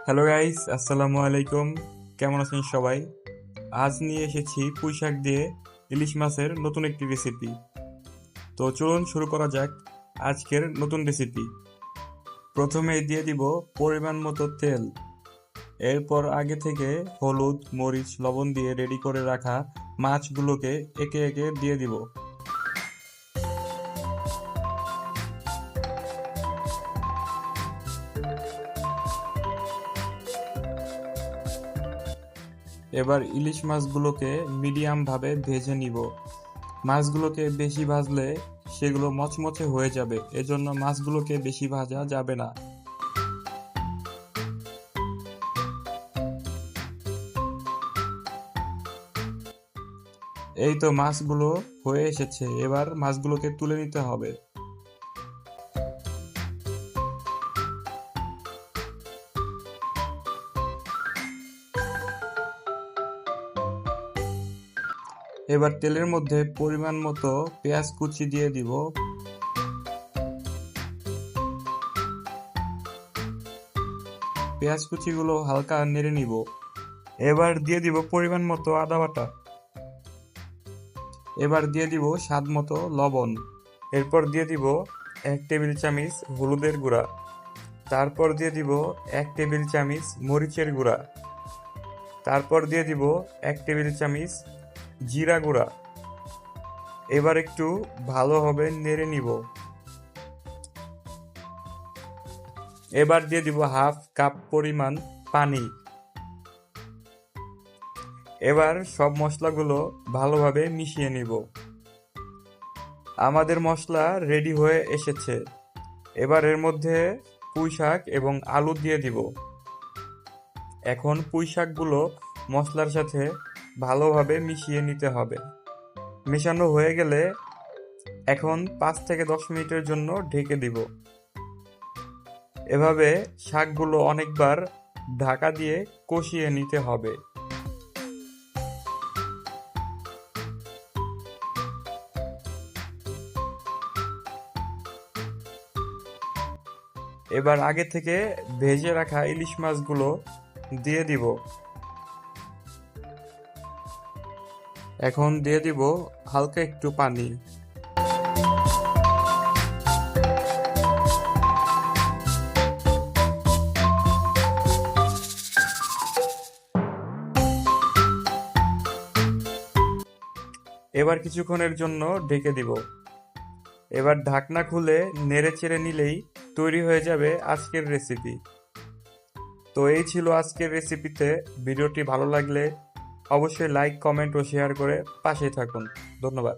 Hello guys, আসসালামু আলাইকুম। কেমন আছেন সবাই? আজ নিয়ে এসেছি পুঁই শাক দিয়ে ইলিশ মাছের নতুন একটি রেসিপি। তো চলুন শুরু করা যাক আজকের নতুন রেসিপি। প্রথমে দিয়ে দিব পরিমাণ মতো তেল। এরপর আগে থেকে হলুদ, মরিচ, লবণ দিয়ে রেডি করে রাখা মাছগুলোকে একে একে দিয়ে দিব। এবার ইলিশ মাছগুলোকে মিডিয়াম ভাবে ভেজে নিব। মাছগুলোকে বেশি ভাজলে সেগুলো মচমচে হয়ে যাবে, এজন্য মাছগুলোকে বেশি ভাজা যাবে না। এই তো মাছগুলো হয়ে এসেছে, এবার মাছগুলোকে তুলে নিতে হবে। এবার তেলের মধ্যে পরিমাণ মতো পেঁয়াজ কুচি দিয়ে দিব। পেঁয়াজ কুচিগুলো হালকা নেড়ে নিব। এবার দিয়ে দিব পরিমাণ মতো আদা বাটা। এবার দিয়ে দিব স্বাদ মতো লবণ। এরপর দিয়ে দিব 1 টেবিল চামচ হলুদের গুঁড়া। তারপর দিয়ে দিব 1 টেবিল চামচ মরিচের গুঁড়া। তারপর দিয়ে দিব 1 টেবিল চামচ জিরা গুঁড়া। এবার একটু ভালোভাবে নেড়ে নিব। এবার দিয়ে দিব হাফ কাপ পরিমাণ পানি। এবার সব মশলাগুলো ভালোভাবে মিশিয়ে নিব। আমাদের মশলা রেডি হয়ে এসেছে। এবার এর মধ্যে পুঁই শাক এবং আলু দিয়ে দিব। এখন পুঁই শাকগুলো মশলার সাথে ভালোভাবে মিশিয়ে নিতে হবে। মেশানো হয়ে গেলে এখন 5 থেকে 10 মিনিটের জন্য ঢেকে দিব। এভাবে শাকগুলো অনেকবার ঢাকা দিয়ে কষিয়ে নিতে হবে। এবার আগে থেকে ভেজে রাখা ইলিশ মাছগুলো দিয়ে দিব। এখন দিয়ে দিব হালকা একটু পানি। এবার কিছুক্ষণের জন্য ঢেকে দিব। এবার ঢাকনা খুলে নেড়ে চেড়ে নিলেই তৈরি হয়ে যাবে আজকের রেসিপি। তো এই ছিল আজকের রেসিপিতে। ভিডিওটি ভালো লাগলে অবশ্যই লাইক, কমেন্ট ও শেয়ার করে পাশে থাকুন। ধন্যবাদ।